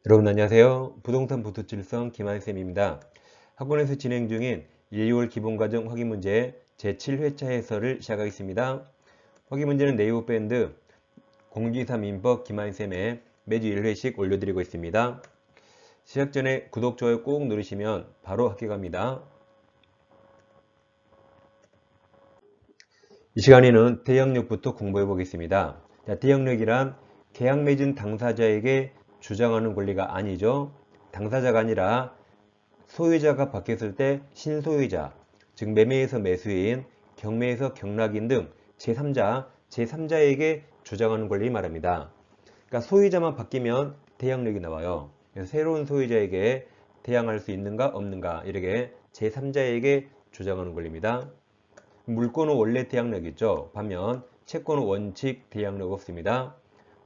여러분 안녕하세요. 부동산 부투칠성 김한쌤입니다. 학원에서 진행 중인 1, 2월 기본과정 확인문제 제7회차 해설을 시작하겠습니다. 확인문제는 네이버밴드 공지사 민법 김한쌤에 매주 1회씩 올려드리고 있습니다. 시작 전에 구독, 좋아요 꼭 누르시면 바로 합격합니다. 이 시간에는 대항력부터 공부해 보겠습니다. 대항력이란 계약 맺은 당사자에게 주장하는 권리가 아니죠. 당사자가 아니라 소유자가 바뀌었을 때 신소유자, 즉 매매에서 매수인, 경매에서 경락인 등 제3자에게 주장하는 권리를 말합니다. 그러니까 소유자만 바뀌면 대항력이 나와요. 그래서 새로운 소유자에게 대항할 수 있는가 없는가 이렇게 제3자에게 주장하는 권리입니다. 물권은 원래 대항력이 있죠. 반면 채권은 원칙 대항력 없습니다.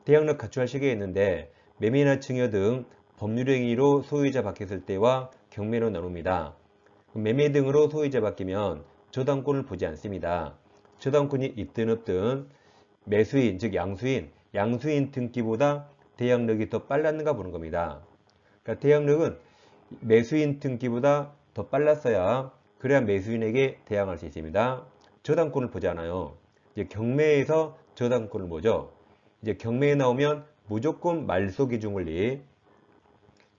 대항력 갖춰야 할 시기가 있는데 매매나 증여 등 법률행위로 소유자 바뀌었을 때와 경매로 나눕니다. 매매 등으로 소유자 바뀌면 저당권을 보지 않습니다. 저당권이 있든 없든 매수인 즉 양수인 등기보다 대항력이 더 빨랐는가 보는 겁니다. 그러니까 대항력은 매수인 등기보다 더 빨랐어야 그래야 매수인에게 대항할 수 있습니다. 저당권을 보지 않아요. 이제 경매에서 저당권을 보죠. 이제 경매에 나오면 무조건 말소기준권리,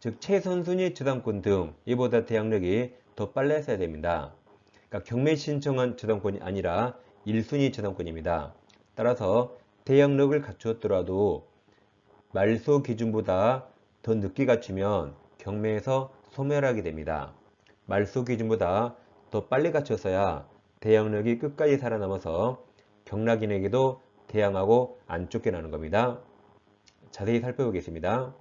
즉 최선순위 저당권 등 이보다 대항력이 더 빨랐어야 됩니다. 그러니까 경매 신청한 저당권이 아니라 1순위 저당권입니다. 따라서 대항력을 갖추었더라도 말소 기준보다 더 늦게 갖추면 경매에서 소멸하게 됩니다. 말소 기준보다 더 빨리 갖췄어야 대항력이 끝까지 살아남아서 경락인에게도 대항하고 안 쫓겨나는 겁니다. 자세히 살펴보겠습니다.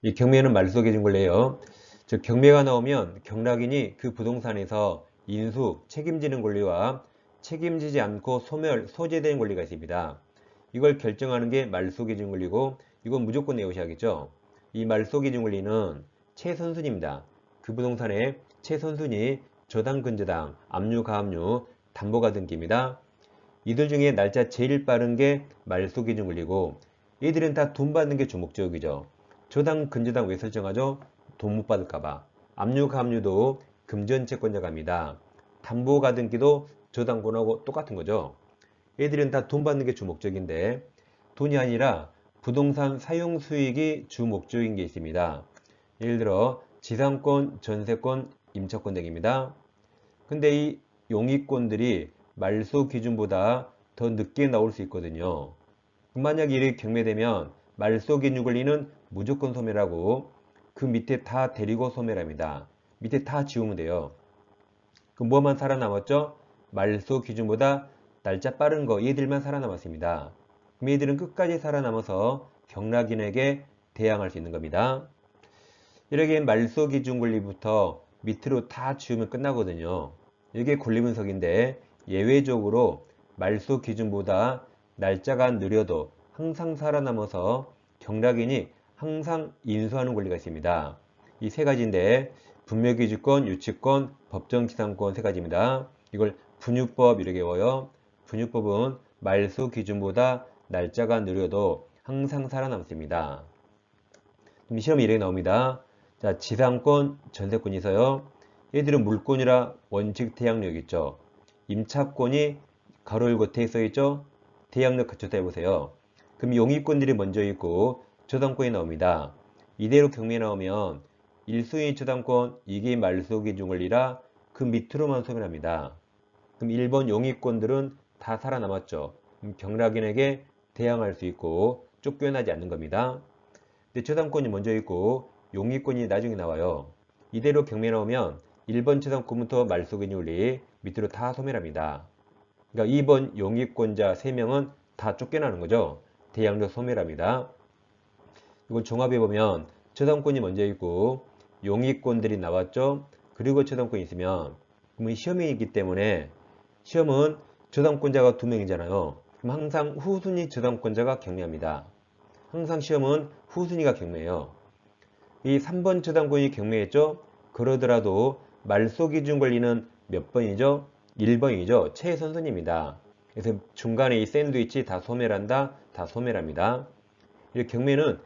이 경매는 말소 기준 권리예요. 즉 경매가 나오면 경락인이 그 부동산에서 인수, 책임지는 권리와 책임지지 않고 소재되는 권리가 있습니다. 이걸 결정하는 게 말소 기준 권리고 이건 무조건 내오셔야겠죠. 이 말소 기준 권리는 최선순위입니다. 그 부동산의 최선순위, 저당, 근저당, 압류, 가압류, 담보가 등기입니다. 이들 중에 날짜 제일 빠른 게 말소 기준 권리고 얘들은 다 돈 받는 게 주목적이죠. 저당, 근저당 왜 설정하죠? 돈 못 받을까봐. 압류, 가압류도 금전채권자가 합니다. 담보 가등기도 저당권하고 똑같은 거죠. 얘들은 다 돈 받는 게 주목적인데 돈이 아니라 부동산 사용 수익이 주목적인 게 있습니다. 예를 들어 지상권, 전세권, 임차권 등입니다. 근데 이 용익권들이 말소 기준보다 더 늦게 나올 수 있거든요. 만약 이렇게 경매되면 말소 기준 권리는 무조건 소멸하고 그 밑에 다 데리고 소멸합니다. 밑에 다 지우면 돼요. 그럼 뭐만 살아남았죠? 말소 기준보다 날짜 빠른 거 얘들만 살아남았습니다. 그럼 얘들은 끝까지 살아남아서 경락인에게 대항할 수 있는 겁니다. 이렇게 말소 기준 권리부터 밑으로 다 지우면 끝나거든요. 이게 권리 분석인데 예외적으로 말소 기준보다 날짜가 느려도 항상 살아남아서 경락인이 항상 인수하는 권리가 있습니다. 이 세 가지인데 분묘기준권, 유치권, 법정지상권 세 가지입니다. 이걸 분유법 이렇게 외워요. 분유법은 말소 기준보다 날짜가 느려도 항상 살아남습니다. 시험이 이렇게 나옵니다. 자, 지상권, 전세권이 있어요. 얘들은 물권이라 원칙 대항력 있죠. 임차권이 가로 열고 돼 있어 있죠. 대항력 갖췄다 해보세요. 그럼 용익권들이 먼저 있고 저당권이 나옵니다. 이대로 경매 나오면 1순위 저당권 이게 말소 기준 권리라 그 밑으로만 소멸합니다. 그럼 1번 용익권들은 다 살아남았죠. 그럼 경락인에게 대항할 수 있고 쫓겨나지 않는 겁니다. 근데 저당권이 먼저 있고 용익권이 나중에 나와요. 이대로 경매 나오면 1번 저당권부터 말소 기준 권리 밑으로 다 소멸합니다. 그러니까 2번 용익권자 3명은 다 쫓겨나는 거죠. 대항력 소멸합니다. 이걸 종합해보면 저당권이 먼저 있고 용익권들이 나왔죠. 그리고 저당권이 있으면 그러면 시험이 있기 때문에 시험은 저당권자가 2명이잖아요. 그럼 항상 후순위 저당권자가 경매합니다. 항상 시험은 후순위가 경매예요. 이 3번 저당권이 경매했죠. 그러더라도 말소 기준 권리는 몇 번이죠? 1번이죠. 최선순위입니다. 그래서 중간에 이 샌드위치 다 소멸한다. 다 소멸합니다. 이 경매는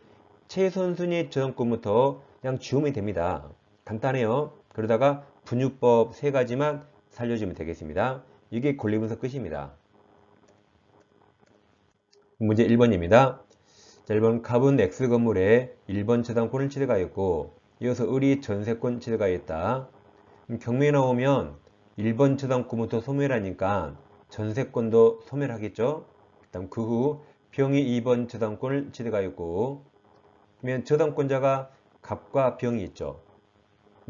최선순위 저당권부터 그냥 지우면 됩니다. 간단해요. 그러다가 분유법 3가지만 살려주면 되겠습니다. 이게 권리분석 끝입니다. 문제 1번입니다. 자, 1번 갑은 X 건물에 1번 저당권을 취득하였고 이어서 을이 전세권 취득하였다. 경매에 나오면 1번 저당권부터 소멸하니까 전세권도 소멸하겠죠. 그다음 그 후 병이 2번 저당권을 취득하였고 그러면 저당권자가 갑과 병이 있죠.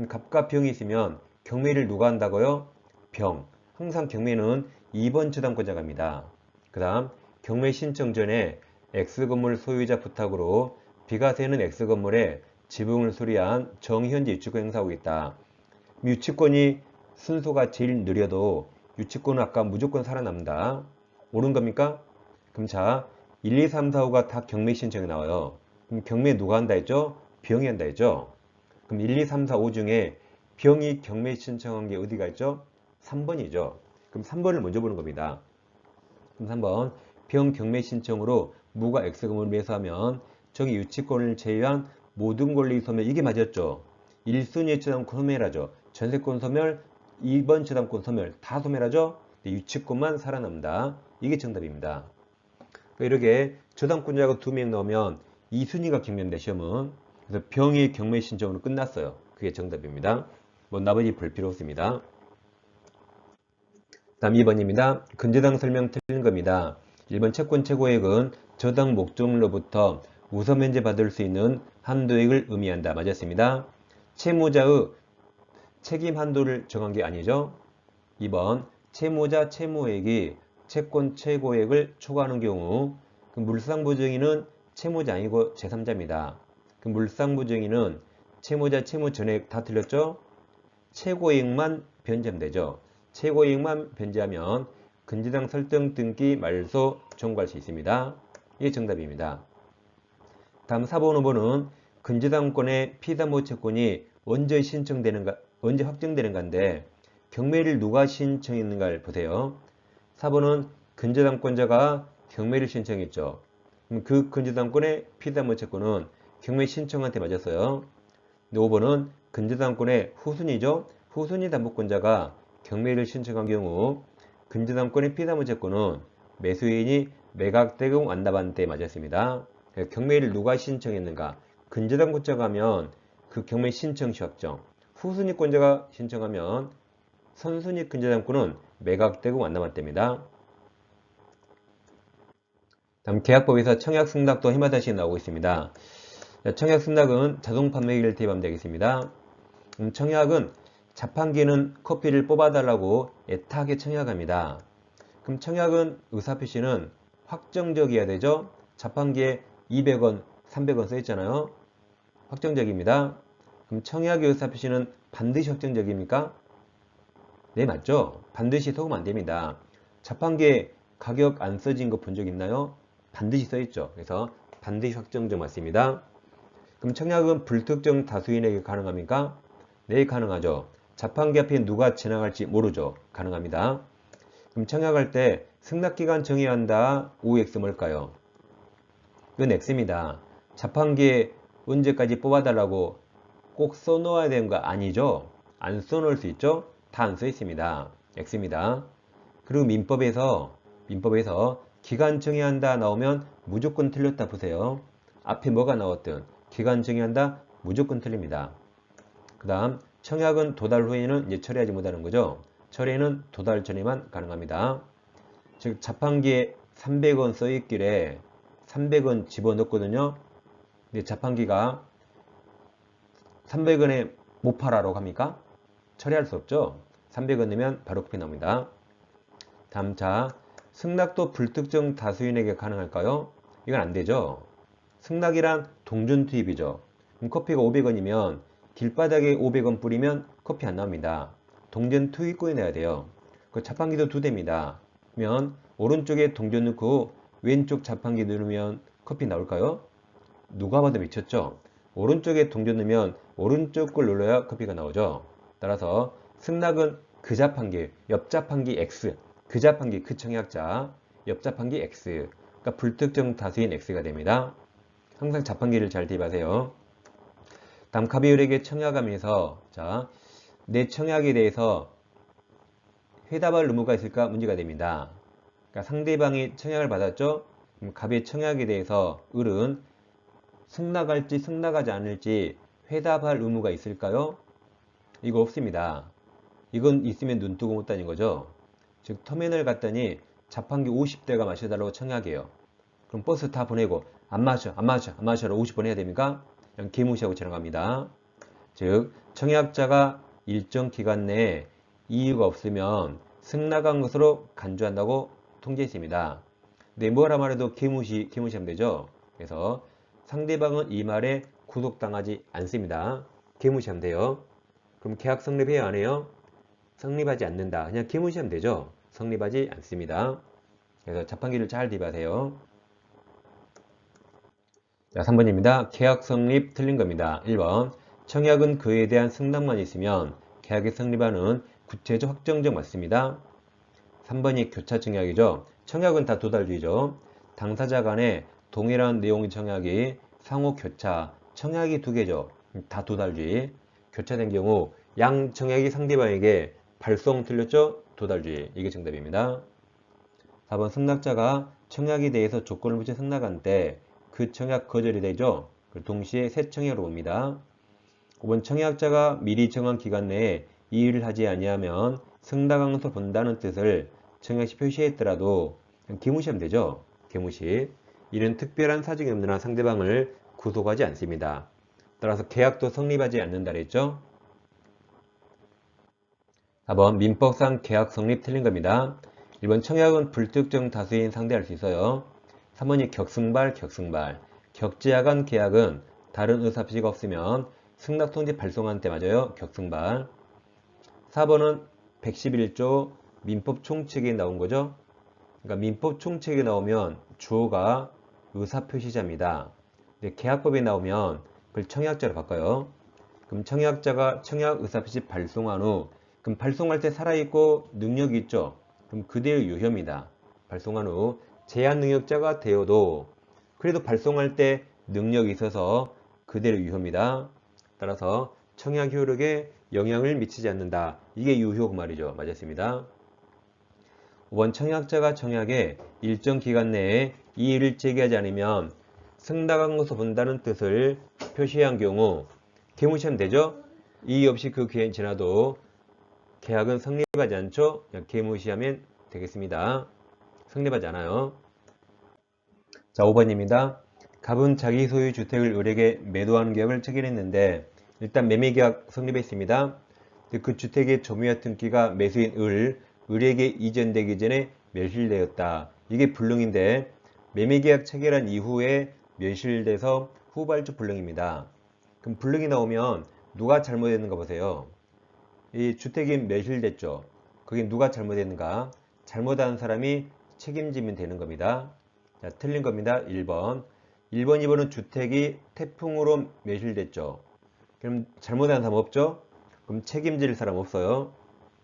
갑과 병이 있으면 경매를 누가 한다고요? 병. 항상 경매는 2번 저당권자가 합니다. 그 다음 경매 신청 전에 X건물 소유자 부탁으로 비과세는 X건물에 지붕을 수리한 정현재 유치권 행사하고 있다. 유치권이 순서가 제일 느려도 유치권은 아까 무조건 살아남는다. 옳은 겁니까? 그럼 자, 1, 2, 3, 4, 5가 다 경매 신청이 나와요. 그럼 경매 누가 한다 했죠? 병이 한다 했죠? 그럼 1, 2, 3, 4, 5 중에 병이 경매 신청한 게 어디가 있죠? 3번이죠. 그럼 3번을 먼저 보는 겁니다. 그럼 3번 병 경매 신청으로 무가 X금을 매수하면 저기 유치권을 제외한 모든 권리 소멸 이게 맞았죠. 1순위의 저당권 소멸하죠. 전세권 소멸, 2번 저당권 소멸 다 소멸하죠. 유치권만 살아남는다. 이게 정답입니다. 이렇게 저당권자가 2명 나오면 2순위가 경매인데 시험은 그래서 병이 경매 신청으로 끝났어요. 그게 정답입니다. 뭐 나머지 볼 필요 없습니다. 다음 2번입니다. 근저당 설명 틀린 겁니다. 1번 채권 최고액은 저당 목적물로부터 우선 면제받을 수 있는 한도액을 의미한다. 맞았습니다. 채무자의 책임 한도를 정한 게 아니죠. 2번 채무자 채무액이 채권 최고액을 초과하는 경우 그 물상부정인은 채무자 아니고 제3자입니다. 그 물상부정인은 채무자 채무 전액 다 틀렸죠? 최고액만 변제하면 되죠. 최고액만 변제하면 근저당 설정 등기 말소 청구할 수 있습니다. 이게 정답입니다. 다음 4번, 5번은 근저당권의 피담보 채권이 언제 신청되는가, 언제 확정되는가인데 경매를 누가 신청했는가를 보세요. 4번은 근저당권자가 경매를 신청했죠. 그럼 그 근저당권의 피담보 채권은 경매 신청한테 맞았어요. 5번은 근저당권의 후순위죠. 후순위 담보권자가 경매를 신청한 경우 근저당권의 피담보 채권은 매수인이 매각대금 완납한테 맞았습니다. 경매를 누가 신청했는가? 근저당권자가 하면 그 경매 신청 시 확정. 후순위권자가 신청하면 선순위 근저당권은 매각대금 완납한테입니다. 다음 계약법에서 청약 승낙도 해마다씩 나오고 있습니다. 청약 승낙은 자동 판매기를 대입하면 되겠습니다. 청약은 자판기는 커피를 뽑아달라고 애타게 청약합니다. 그럼 청약은 의사표시는 확정적이어야 되죠. 자판기에 200원, 300원 써있잖아요. 확정적입니다. 그럼 청약의 의사표시는 반드시 확정적입니까? 네, 맞죠. 반드시 속으면 안됩니다. 자판기에 가격 안 써진 거 본 적 있나요? 반드시 써있죠. 그래서 반드시 확정적 맞습니다. 그럼 청약은 불특정 다수인에게 가능합니까? 네, 가능하죠. 자판기 앞에 누가 지나갈지 모르죠. 가능합니다. 그럼 청약할 때 승낙기간 정해야 한다. OX 뭘까요? 이건 X입니다. 자판기에 언제까지 뽑아달라고 꼭 써놓아야 되는 거 아니죠? 안 써놓을 수 있죠? 다 안 써있습니다. X입니다. 그리고 민법에서 기간 정해야 한다 나오면 무조건 틀렸다 보세요. 앞에 뭐가 나왔든 기간 정해야 한다 무조건 틀립니다. 그 다음 청약은 도달 후에는 이제 처리하지 못하는 거죠. 처리는 도달 전에만 가능합니다. 즉 자판기에 300원 써있길래 300원 집어넣거든요. 근데 자판기가 300원에 못 팔아라고 합니까? 처리할 수 없죠. 300원 내면 바로 커피 나옵니다. 다음 자 승낙도 불특정 다수인에게 가능할까요? 이건 안 되죠. 승낙이란 동전 투입이죠. 그럼 커피가 500원이면 길바닥에 500원 뿌리면 커피 안 나옵니다. 동전 투입권이 내야 돼요. 그 자판기도 2대입니다. 그러면 오른쪽에 동전 넣고 왼쪽 자판기 누르면 커피 나올까요? 누가 봐도 미쳤죠? 오른쪽에 동전 넣으면 오른쪽 걸 눌러야 커피가 나오죠. 따라서 승낙은 그 자판기, 옆 자판기 X, 그 자판기, 그 청약자, 옆 자판기 X, 그러니까 불특정 다수인 X가 됩니다. 항상 자판기를 잘 대입하세요. 다음 갑의 을에게 청약하면서 자, 내 청약에 대해서 회답할 의무가 있을까 문제가 됩니다. 그러니까 상대방이 청약을 받았죠. 그럼 갑의 청약에 대해서 을은 승낙할지 승낙하지 않을지 회답할 의무가 있을까요? 이거 없습니다. 이건 있으면 눈 뜨고 못 다닌 거죠. 즉 터미널 갔더니 자판기 50대가 마셔달라고 청약해요. 그럼 버스 다 보내고 안 마셔라 50번 해야 됩니까? 그냥 개무시하고 지나갑니다. 즉 청약자가 일정 기간 내에 이유가 없으면 승낙한 것으로 간주한다고 통지했습니다. 근데 뭐라 말해도 개무시하면 되죠. 그래서 상대방은 이 말에 구속당하지 않습니다. 개무시하면 돼요. 그럼 계약 성립해야 안 해요? 성립하지 않는다. 그냥 개무시하면 되죠. 성립하지 않습니다. 그래서 자판기를 잘 대입하세요. 자, 3번입니다. 계약 성립 틀린 겁니다. 1번 청약은 그에 대한 승낙만 있으면 계약이 성립하는 구체적 확정적 맞습니다. 3번이 교차 청약이죠. 청약은 다 도달주의죠. 당사자 간에 동일한 내용의 청약이 상호 교차, 청약이 두 개죠. 다 도달주의. 교차된 경우 양 청약이 상대방에게 발송 틀렸죠? 도달주의. 이게 정답입니다. 4번 승낙자가 청약에 대해서 조건을 붙여 승낙한 때 그 청약 거절이 되죠. 동시에 새 청약으로 봅니다. 5번 청약자가 미리 정한 기간 내에 이 일을 하지 아니하면 승낙한 것으로 본다는 뜻을 청약시 표시했더라도 개무시하면 되죠. 개무시. 이는 특별한 사정이 없는 한 상대방을 구속하지 않습니다. 따라서 계약도 성립하지 않는다 그랬죠. 4번 민법상 계약 성립 틀린 겁니다. 1번 청약은 불특정 다수인 상대할 수 있어요. 3번이 격승발. 격제하간 계약은 다른 의사표시가 없으면 승낙통지 발송한 때 맞아요. 격승발. 4번은 111조 민법 총칙에 나온 거죠. 그러니까 민법 총칙에 나오면 주어가 의사표시자입니다. 근데 계약법에 나오면 그걸 청약자로 바꿔요. 그럼 청약자가 청약 의사표시 발송한 후 그럼 발송할 때 살아있고 능력이 있죠. 그럼 그대로 유효입니다. 발송한 후 제한 능력자가 되어도 그래도 발송할 때 능력이 있어서 그대로 유효입니다. 따라서 청약 효력에 영향을 미치지 않는다. 이게 유효 그 말이죠. 맞았습니다. 5번 청약자가 청약에 일정 기간 내에 이의를 제기하지 않으면 승낙한 것으로 본다는 뜻을 표시한 경우 개무시하면 되죠. 이의 없이 그 기한이 지나도 계약은 성립하지 않죠. 그냥 개무시하면 되겠습니다. 성립하지 않아요. 자, 5번입니다. 갑은 자기 소유 주택을 을에게 매도하는 계약을 체결했는데 일단 매매계약 성립했습니다. 그 주택의 점유와 등기가 매수인 을에게 이전되기 전에 멸실되었다. 이게 불능인데 매매계약 체결한 이후에 멸실돼서 후발주 불능입니다. 그럼 불능이 나오면 누가 잘못했는가 보세요. 이 주택이 멸실됐죠. 그게 누가 잘못했는가? 잘못한 사람이 책임지면 되는 겁니다. 자, 틀린 겁니다. 1번. 2번은 주택이 태풍으로 멸실됐죠. 그럼 잘못한 사람 없죠? 그럼 책임질 사람 없어요.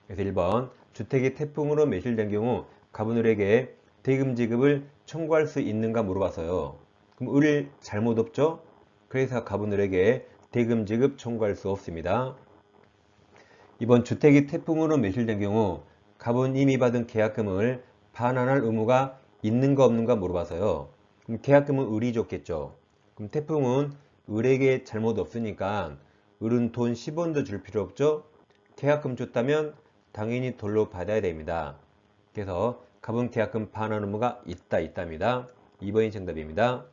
그래서 1번. 주택이 태풍으로 멸실된 경우 갑은 을에게 대금 지급을 청구할 수 있는가 물어봤어요. 그럼 을 잘못 없죠? 그래서 갑은 을에게 대금 지급 청구할 수 없습니다. 2번 주택이 태풍으로 멸실된 경우 갑은 이미 받은 계약금을 반환할 의무가 있는가 없는가 물어봐서요. 그럼 계약금은 을이 줬겠죠. 그럼 태풍은 을에게 잘못 없으니까 을은 돈 10원도 줄 필요 없죠. 계약금 줬다면 당연히 돌로 받아야 됩니다. 그래서 갑은 계약금 반환 의무가 있답니다. 2번이 정답입니다.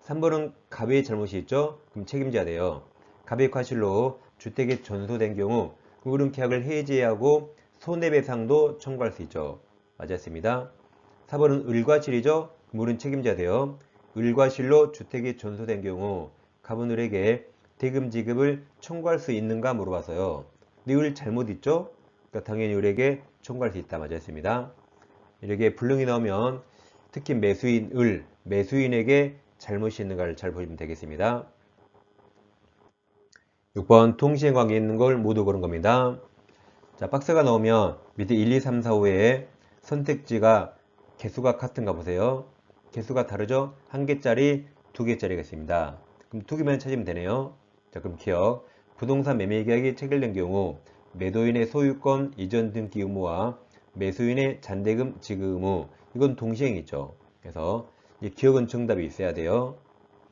3번은 갑의 잘못이 있죠. 그럼 책임져야 돼요. 갑의 과실로 주택이 전소된 경우 을은 계약을 해지하고 손해배상도 청구할 수 있죠. 맞았습니다. 4번은 을과실이죠. 을은 책임져야 돼요. 을과실로 주택이 전소된 경우 갑은 을에게 대금 지급을 청구할 수 있는가 물어봐서요. 근데 을 잘못 있죠? 그러니까 당연히 을에게 청구할 수 있다. 맞았습니다. 이렇게 불능이 나오면 특히 매수인에게 잘못이 있는가를 잘 보시면 되겠습니다. 6번 통시행관계에 있는 걸 모두 고른 겁니다. 자, 박스가 나오면 밑에 1, 2, 3, 4, 5에 선택지가 개수가 같은가 보세요. 개수가 다르죠? 한 개짜리 2개짜리가 있습니다. 그럼 2개만 찾으면 되네요. 자, 그럼 기억. 부동산 매매 계약이 체결된 경우 매도인의 소유권 이전 등기 의무와 매수인의 잔대금 지급 의무, 이건 동시행이죠. 그래서 이 기억은 정답이 있어야 돼요.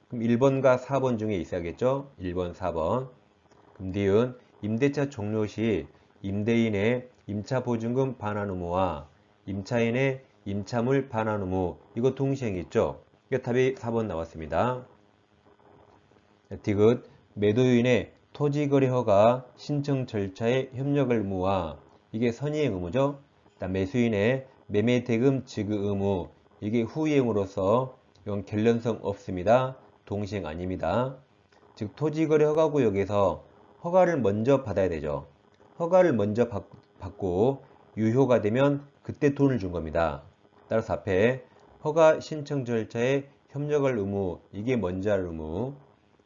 그럼 1번과 4번 중에 있어야겠죠. 1번, 4번. 그럼 니은 임대차 종료 시 임대인의 임차 보증금 반환 의무와 임차인의 임차물 반환 의무, 이거 동시행이죠. 이게 답이 4번 나왔습니다. 디귿 매도인의 토지거래 허가 신청 절차의 협력을 의무와, 이게 선이행 의무죠. 매수인의 매매 대금 지급 의무, 이게 후이행으로서 이건 결련성 없습니다. 동시행 아닙니다. 즉 토지거래 허가구역에서 허가를 먼저 받아야 되죠. 허가를 먼저 받고 유효가 되면 그때 돈을 준 겁니다. 따라서 앞에 허가 신청 절차에 협력할 의무, 이게 먼저 할 의무,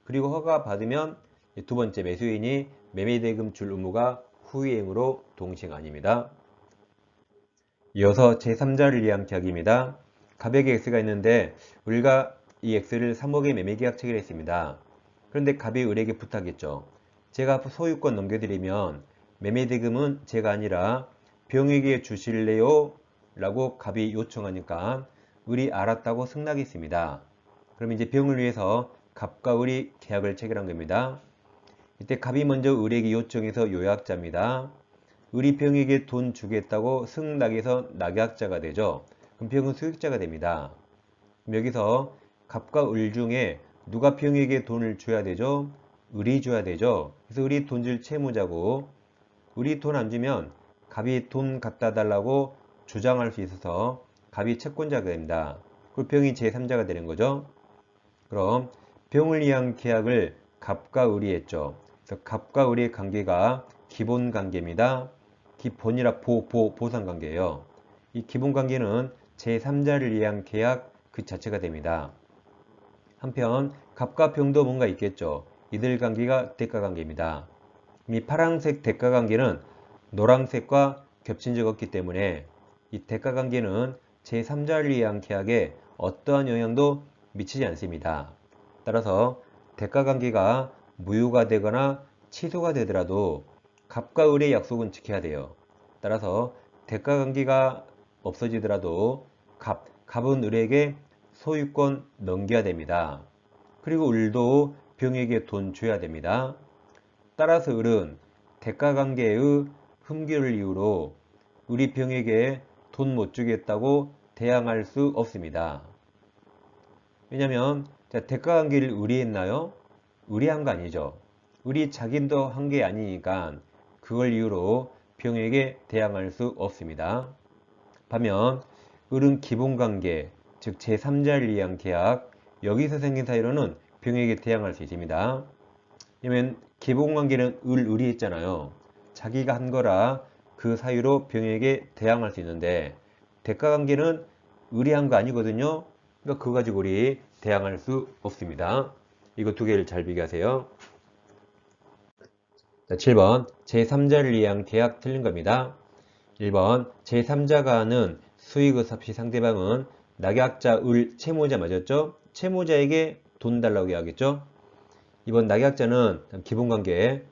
그리고 허가 받으면 두 번째 매수인이 매매대금 줄 의무가 후이행으로 동시행 아닙니다. 이어서 제3자를 위한 계약입니다. 갑에게 X가 있는데 우리가 이 X를 3억에 매매계약 체결했습니다. 그런데 갑이 을에게 부탁했죠. 제가 소유권 넘겨드리면 매매대금은 제가 아니라 병에게 주실래요? 라고 갑이 요청하니까 을이 알았다고 승낙했습니다. 그럼 이제 병을 위해서 갑과 을이 계약을 체결한 겁니다. 이때 갑이 먼저 을에게 요청해서 요약자입니다. 을이 병에게 돈 주겠다고 승낙해서 낙약자가 되죠. 그럼 병은 수익자가 됩니다. 그럼 여기서 갑과 을 중에 누가 병에게 돈을 줘야 되죠? 을이 줘야 되죠. 그래서 을이 돈 줄 채무자고, 을이 돈 안 주면 갑이 돈 갖다 달라고 주장할 수 있어서 갑이 채권자가 됩니다. 그리고 병이 제3자가 되는 거죠. 그럼 병을 위한 계약을 갑과 을이 했죠. 그래서 갑과 을의 관계가 기본관계입니다. 기본이라 보상관계예요. 이 기본관계는 제3자를 위한 계약 그 자체가 됩니다. 한편 갑과 병도 뭔가 있겠죠. 이들 관계가 대가관계입니다. 이 파란색 대가관계는 노란색과 겹친 적 없기 때문에 이 대가관계는 제3자를 위한 계약에 어떠한 영향도 미치지 않습니다. 따라서 대가관계가 무효가 되거나 취소가 되더라도 갑과 을의 약속은 지켜야 돼요. 따라서 대가관계가 없어지더라도 갑은 을에게 소유권 넘겨야 됩니다. 그리고 을도 병에게 돈 줘야 됩니다. 따라서 을은 대가관계의 흠결을 이유로 을이 병에게 돈 못 주겠다고 대항할 수 없습니다. 왜냐하면 대가관계를 을이 했나요? 을이 한 거 아니죠. 을이 자기도 한 게 아니니까 그걸 이유로 병에게 대항할 수 없습니다. 반면 을은 기본관계, 즉 제3자를 위한 계약, 여기서 생긴 사유로는 병에게 대항할 수 있습니다. 왜냐면 기본관계는 을이 했잖아요. 자기가 한 거라 그 사유로 병에게 대항할 수 있는데 대가관계는 을이 한 거 아니거든요. 그러니까 그거 가지고 우리 대항할 수 없습니다. 이거 두 개를 잘 비교하세요. 자, 7번 제3자를 위한 계약 틀린 겁니다. 1번 제3자가 하는 수익의사시 상대방은 낙약자 을 채무자 맞았죠? 채무자에게 돈 달라고 이야기했죠? 2번 낙약자는 기본관계.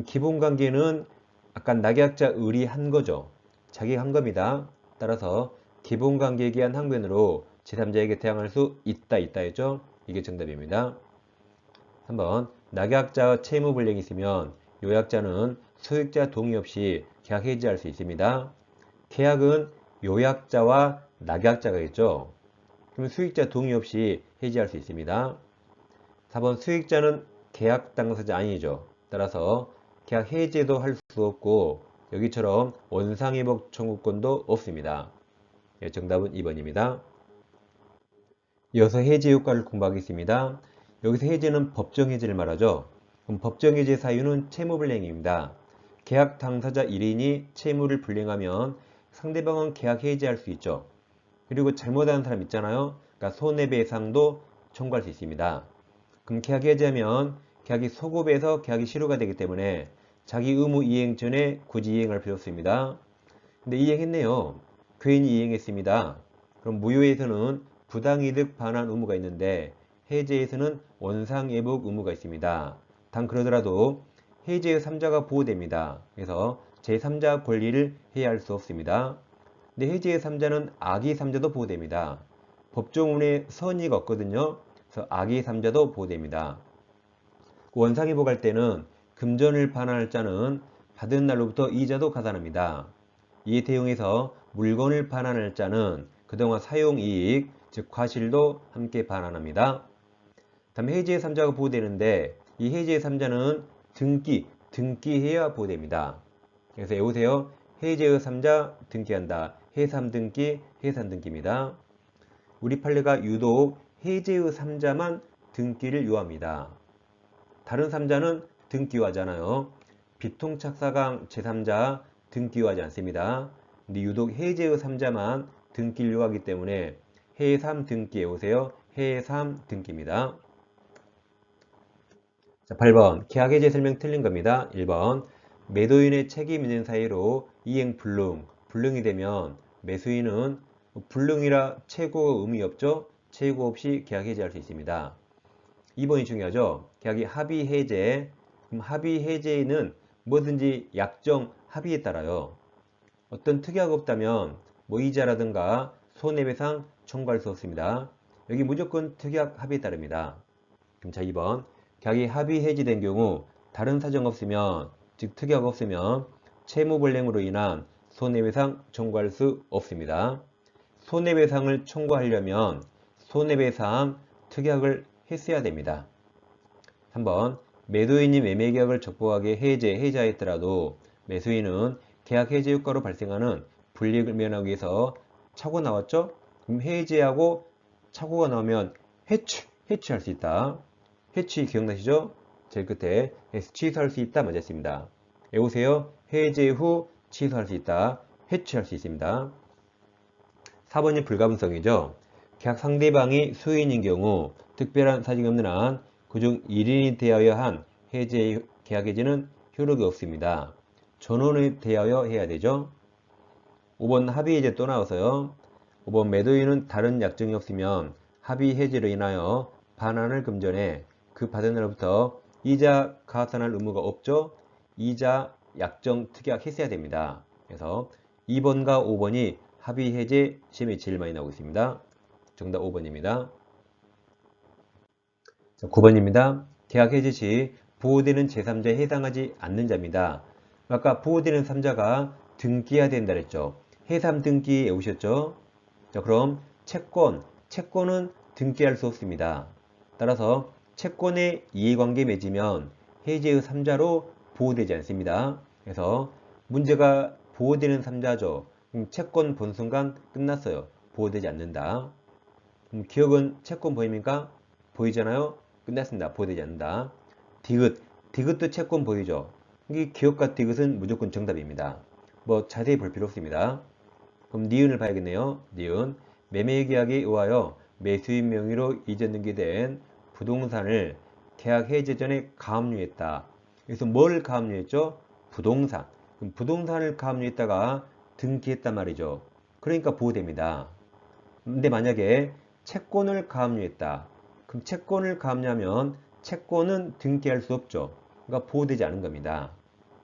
기본관계는 아까 낙약자 을이 한 거죠. 자기가 한 겁니다. 따라서 기본관계에 의한 항변으로 제3자에게 대항할 수 있다 했죠? 이게 정답입니다. 3번 낙약자와 채무불이행이 있으면 요약자는 소유자 동의 없이 계약 해지할 수 있습니다. 계약은 요약자와 낙약자가 있죠. 그럼 수익자 동의 없이 해지할 수 있습니다. 4번 수익자는 계약 당사자 아니죠. 따라서 계약 해지도 할 수 없고 여기처럼 원상회복 청구권도 없습니다. 정답은 2번입니다. 이어서 해지 효과를 공부하겠습니다. 여기서 해지는 법정 해지를 말하죠. 그럼 법정 해지 사유는 채무불이행입니다. 계약 당사자 1인이 채무를 불이행하면 상대방은 계약 해지할 수 있죠. 그리고 잘못하는 사람 있잖아요. 그러니까 손해배상도 청구할 수 있습니다. 그럼 계약 해지하면 계약이 소급해서 계약이 실효가 되기 때문에 자기 의무 이행 전에 굳이 이행할 필요 없습니다. 근데 이행했네요. 괜히 이행했습니다. 그럼 무효에서는 부당이득 반환 의무가 있는데 해제에서는 원상회복 의무가 있습니다. 단 그러더라도 해제의 3자가 보호됩니다. 그래서 제3자 권리를 해야할 수 없습니다. 근데 해제의 3자는 악의 3자도 보호됩니다. 법조문에 선의가 없거든요. 그래서 악의 3자도 보호됩니다. 원상회복할 때는 금전을 반환할 자는 받은 날로부터 이자도 가산합니다. 이에 대응해서 물건을 반환할 자는 그동안 사용이익, 즉 과실도 함께 반환합니다. 다음 해지의 3자가 보호되는데 이 해지의 3자는 등기해야 보호됩니다. 그래서 외우세요. 해지의 3자 등기한다. 해삼등기, 해산등기입니다. 우리 판례가 유독 해지의 3자만 등기를 요합니다. 다른 3자는 등기 요하잖아요. 비통착사강 제3자 등기 요하지 않습니다. 근데 유독 해제의 3자만 등기를 요하기 때문에 해삼등기 외우세요. 해삼등기입니다. 자, 8번 계약해제 설명 틀린 겁니다. 1번 매도인의 책임 있는 사유로 이행 불능이 되면 매수인은 불능이라 최고 의미 없죠. 최고 없이 계약 해제할 수 있습니다. 2번이 중요하죠. 계약이 합의 해제. 그럼 합의 해제는 뭐든지 약정 합의에 따라요. 어떤 특약이 없다면 뭐 이자라든가 손해배상 청구할 수 없습니다. 여기 무조건 특약 합의에 따릅니다. 그럼 자 2번 계약이 합의 해지된 경우 다른 사정 없으면 즉 특약 없으면 채무불이행으로 인한 손해배상 청구할 수 없습니다. 손해배상을 청구하려면 손해배상 특약을 했어야 됩니다. 3번 매도인이 매매계약을 적법하게 해제하였더라도 매수인은 계약 해제 효과로 발생하는 불이익을 면하기 위해서 착오 나왔죠? 그럼 해제하고 착오가 나오면 해치할 수 있다. 해치 기억나시죠? 제일 끝에 취소할 수 있다 맞았습니다. 외우세요. 해제 후 취소할 수 있다. 해치할 수 있습니다. 4번이 불가분성이죠. 계약 상대방이 수인인 경우 특별한 사정이 없는 한 그중 1인이 되어야 한 계약 해제는 효력이 없습니다. 전원이 되어야 해야 되죠. 5번 합의 해제 또 나와서요. 5번 매도인은 다른 약정이 없으면 합의 해제로 인하여 반환을 금전해 그 받은 날로부터 이자 가산할 의무가 없죠. 이자 약정 특약 했어야 됩니다. 그래서 2번과 5번이 합의 해제 시험이 제일 많이 나오고 있습니다. 정답 5번입니다. 9번입니다. 계약 해제 시 보호되는 제3자에 해당하지 않는 자입니다. 아까 보호되는 3자가 등기해야 된다 그랬죠. 해삼등기 외우셨죠? 자, 그럼 채권은 등기할 수 없습니다. 따라서 채권의 이해관계 맺으면 해제의 3자로 보호되지 않습니다. 그래서 문제가 보호되는 3자죠. 그럼 채권 본 순간 끝났어요. 보호되지 않는다. 그럼 기억은 채권 보입니까? 보이잖아요. 끝났습니다. 보호되지 않는다. 디귿도 채권 보이죠. 이 기억과 디귿은 무조건 정답입니다. 뭐 자세히 볼 필요 없습니다. 그럼 니은을 봐야겠네요. 니은 매매계약에 의하여 매수인 명의로 이전 등기된 부동산을 계약 해제 전에 가압류했다. 그래서 뭘 가압류했죠? 부동산. 그럼 부동산을 가압류했다가 등기했단 말이죠. 그러니까 보호됩니다. 근데 만약에 채권을 가압류했다. 그럼 채권을 가압류하면 채권은 등기할 수 없죠. 그러니까 보호되지 않은 겁니다.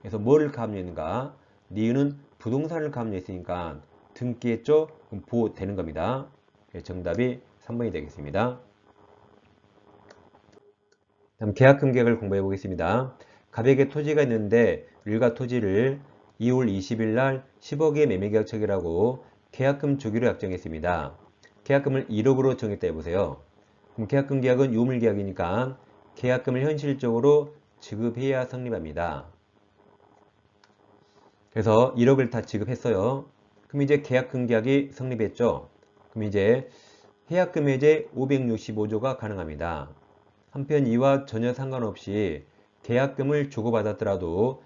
그래서 뭘 가압류했는가? 니은은 부동산을 가압류했으니까 등기했죠? 그럼 보호되는 겁니다. 정답이 3번이 되겠습니다. 다음 계약금액을 공부해 보겠습니다. 갑에게 토지가 있는데 일가 토지를 2월 20일 날 10억의 매매계약 체결하고 계약금 주기로 약정했습니다. 계약금을 1억으로 정했다 해보세요. 그럼 계약금 계약은 유물계약이니까 계약금을 현실적으로 지급해야 성립합니다. 그래서 1억을 다 지급했어요. 그럼 이제 계약금 계약이 성립했죠. 그럼 이제 해약금 해제 565조가 가능합니다. 한편 이와 전혀 상관없이 계약금을 주고받았더라도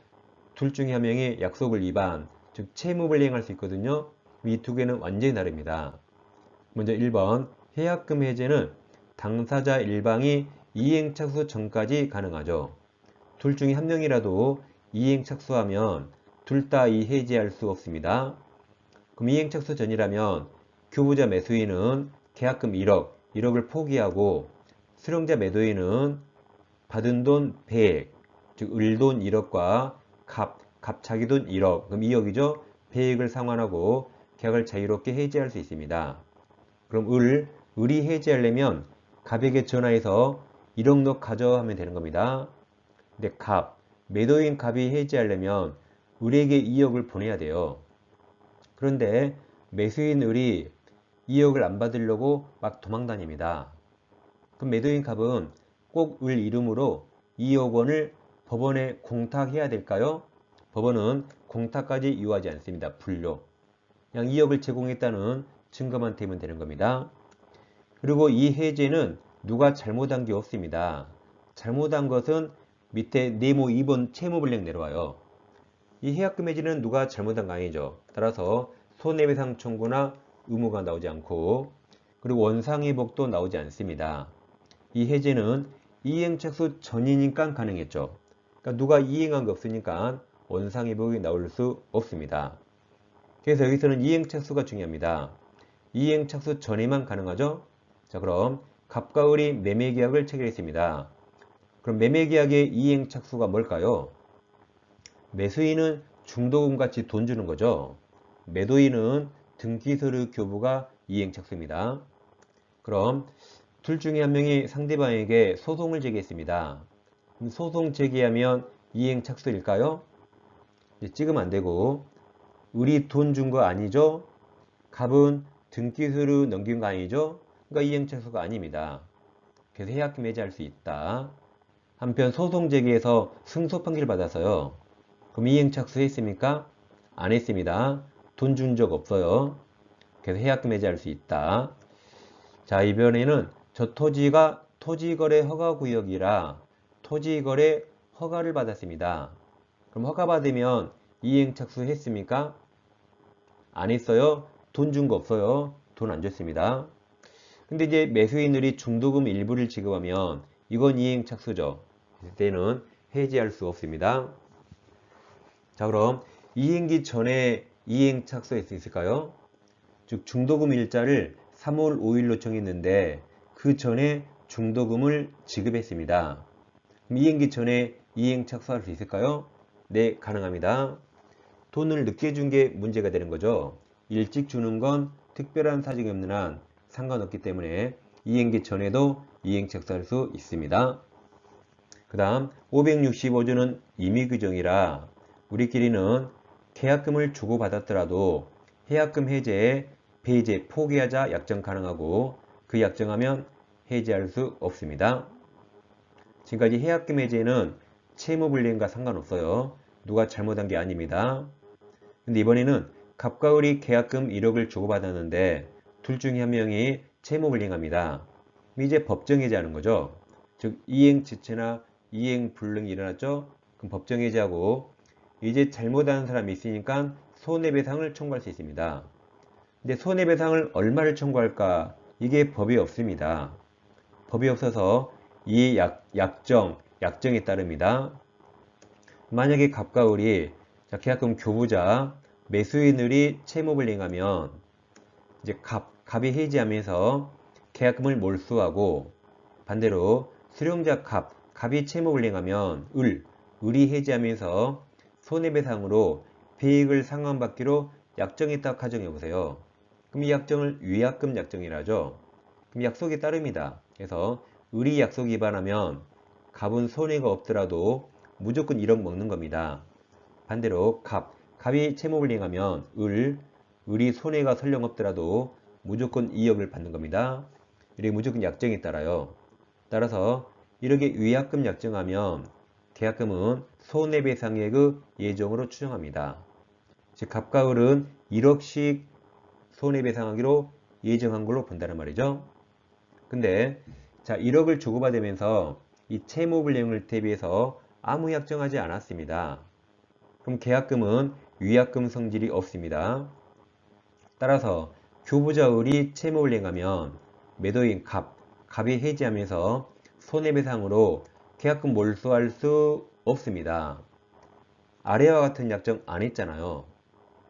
둘 중에 한 명이 약속을 위반, 즉 채무불이행할 수 있거든요. 이 두 개는 완전히 다릅니다. 먼저 1번 해약금 해제는 당사자 일방이 이행 착수 전까지 가능하죠. 둘 중에 한 명이라도 이행 착수하면 둘 다 이 해제할 수 없습니다. 그럼 이행 착수 전이라면 교부자 매수인은 계약금 1억을 포기하고 수령자 매도인은 받은 돈 100, 즉 을돈 1억과 갑 자기 돈 1억, 그럼 2억이죠. 100을 상환하고 계약을 자유롭게 해지할 수 있습니다. 그럼 을이 해지하려면 갑에게 전화해서 1억 너 가져 하면 되는 겁니다. 근데 매도인 갑이 해지하려면 을에게 2억을 보내야 돼요. 그런데 매수인 을이 2억을 안 받으려고 막 도망다닙니다. 그럼 매도인 갑은 꼭 을 이름으로 2억 원을 법원에 공탁해야 될까요? 법원은 공탁까지 요하지 않습니다. 불료. 그냥 2억을 제공했다는 증거만 되면 되는 겁니다. 그리고 이 해제는 누가 잘못한 게 없습니다. 잘못한 것은 밑에 네모 2번 채무불이행 내려와요. 이 해약금 해지는 누가 잘못한 거 아니죠. 따라서 손해배상 청구나 의무가 나오지 않고, 그리고 원상회복도 나오지 않습니다. 이 해제는 이행착수 전이니까 가능했죠. 그러니까 누가 이행한 게 없으니까 원상회복이 나올 수 없습니다. 그래서 여기서는 이행착수가 중요합니다. 이행착수 전에만 가능하죠. 자, 그럼 갑과 을이 매매계약을 체결했습니다. 그럼 매매계약의 이행착수가 뭘까요? 매수인은 중도금 같이 돈 주는 거죠. 매도인은 등기서류 교부가 이행착수입니다. 그럼 둘 중에 한 명이 상대방에게 소송을 제기했습니다. 소송 제기하면 이행착수일까요? 찍으면 안 되고, 을이 돈 준 거 아니죠? 갑은 등기서류 넘긴 거 아니죠? 그러니까 이행착수가 아닙니다. 그래서 해약금 해지할 수 있다. 한편 소송 제기해서 승소 판결 받아서요. 그럼 이행착수 했습니까? 안 했습니다. 돈 준 적 없어요. 그래서 해약금 해지할 수 있다. 자, 이번에는 저 토지가 토지거래 허가구역이라 토지거래 허가를 받았습니다. 그럼 허가 받으면 이행착수 했습니까? 안 했어요. 돈 준 거 없어요. 돈 안 줬습니다. 근데 이제 매수인들이 중도금 일부를 지급하면 이건 이행착수죠. 이때는 해지할 수 없습니다. 자, 그럼 이행기 전에 이행착수할 수 있을까요? 즉 중도금 일자를 3월 5일로 정했는데 그 전에 중도금을 지급했습니다. 그럼 이행기 전에 이행착수할 수 있을까요? 네, 가능합니다. 돈을 늦게 준 게 문제가 되는 거죠. 일찍 주는 건 특별한 사정이 없는 한 상관없기 때문에 이행기 전에도 이행착수할 수 있습니다. 그 다음 565조는 임의규정이라 우리끼리는 계약금을 주고받았더라도 해약금 해제에 배제, 포기하자 약정 가능하고 그 약정하면 해제할 수 없습니다. 지금까지 해약금 해제는 채무불이행과 상관없어요. 누가 잘못한 게 아닙니다. 근데 이번에는 갑과 을이 계약금 1억을 주고받았는데 둘 중에 한 명이 채무불이행합니다. 이제 법정해제하는 거죠. 즉 이행지체나 이행불능이 일어났죠. 그럼 법정해제하고 이제 잘못한 사람이 있으니까 손해배상을 청구할 수 있습니다. 근데 손해배상을 얼마를 청구할까? 이게 법이 없습니다. 법이 없어서 이 약정에 따릅니다. 만약에 갑과 을이 계약금 교부자, 매수인 을이 채무불이행하면 이제 갑이 해지하면서 계약금을 몰수하고 반대로 수령자 갑이 채무불이행하면 을이 해지하면서 손해배상으로 배액을 상환받기로 약정했다고 가정해 보세요. 그럼 이 약정을 위약금 약정이라 하죠. 그럼 약속에 따릅니다. 그래서 을이 약속 위반하면 갑은 손해가 없더라도 무조건 1억 먹는 겁니다. 반대로 갑이 채무불이행하면 을이 손해가 설령 없더라도 무조건 2억을 받는 겁니다. 이렇게 무조건 약정에 따라요. 따라서 이렇게 위약금 약정하면 계약금은 손해배상액의 예정으로 추정합니다. 즉 갑과 을은 1억씩 손해배상하기로 예정한 걸로 본다는 말이죠. 근데 자 1억을 주고받으면서 이 채무불이행을 대비해서 아무 약정하지 않았습니다. 그럼 계약금은 위약금 성질이 없습니다. 따라서 교부자 을이 채무불이행하면 매도인 갑이 해지하면서 손해배상으로 계약금 몰수할 수 없습니다. 아래와 같은 약정 안 했잖아요.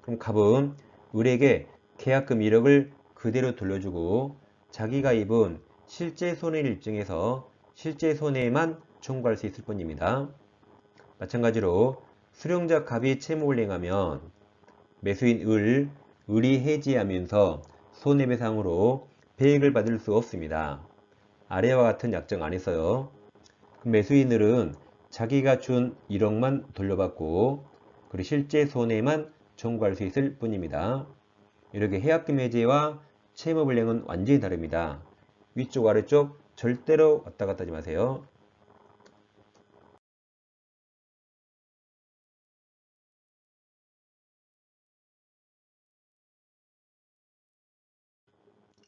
그럼 갑은 을에게 계약금 1억을 그대로 돌려주고 자기가 입은 실제 손해를 입증해서 실제 손해만 청구할 수 있을 뿐입니다. 마찬가지로 수령자 갑이 채무를 행하면 매수인 을이 해지하면서 손해배상으로 배액을 받을 수 없습니다. 아래와 같은 약정 안에서요. 매수인 을은 자기가 준 1억만 돌려받고 그리고 실제 손해만 청구할 수 있을 뿐입니다. 이렇게 해약금 해제와 채무불이행은 완전히 다릅니다. 위쪽 아래쪽 절대로 왔다 갔다 하지 마세요.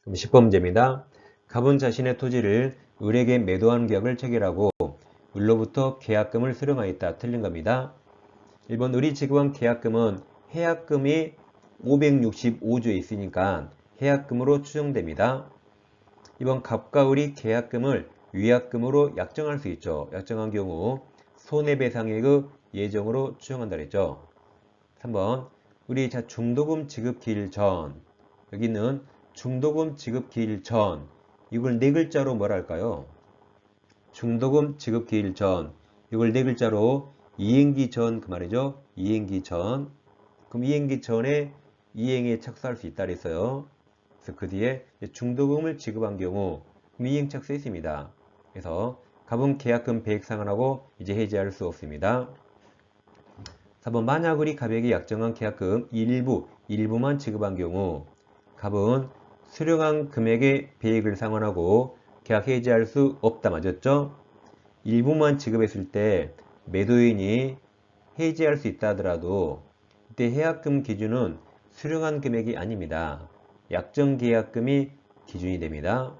그럼 10번 문제입니다. 갑은 자신의 토지를 을에게 매도하는 계약을 체결하고 을로부터 계약금을 수령하였다. 틀린 겁니다. 1번 을이 지급한 계약금은 해약금이 565조에 있으니까 해약금으로 추정됩니다. 2번 갑과 을이 계약금을 위약금으로 약정할 수 있죠. 약정한 경우 손해배상액의 예정으로 추정한다 그랬죠. 3번 을이 중도금 지급 기일 전, 여기는 중도금 지급 기일 전, 이걸 네 글자로 뭐라 할까요? 중도금 지급 기일 전, 이걸 네 글자로 이행기 전 그 말이죠. 이행기 전. 그럼 이행기 전에 이행에 착수할 수 있다 그랬어요. 그래서 그 뒤에 중도금을 지급한 경우 이행 착수했습니다. 그래서 갑은 계약금 배액 상환하고 이제 해지할 수 없습니다. 4번 만약 을이 갑에게 약정한 계약금 일부만 지급한 경우 갑은 수령한 금액의 배액을 상환하고 계약 해지할 수 없다 맞았죠? 일부만 지급했을 때 매도인이 해지할 수 있다 하더라도 이때 해약금 기준은 수령한 금액이 아닙니다. 약정 계약금이 기준이 됩니다.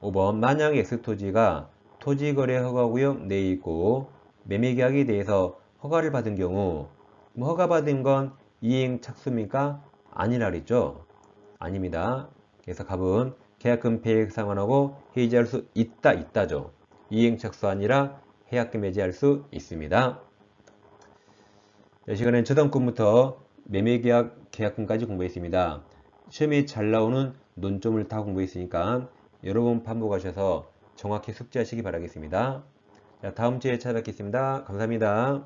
5번 만약 X토지가 토지거래 허가구역 내에 있고 매매계약에 대해서 허가를 받은 경우 허가받은 건 이행 착수입니까? 아니라 그랬죠? 아닙니다. 그래서 갑은 계약금 배액 상환하고 해지할 수 있다죠. 이행 착수 아니라 해약금 해지할 수 있습니다. 이 시간엔 저당권부터 매매계약 계약금까지 공부했습니다. 시험에 잘 나오는 논점을 다 공부했으니까 여러 번 반복하셔서 정확히 숙지하시기 바라겠습니다. 자, 다음 주에 찾아뵙겠습니다. 감사합니다.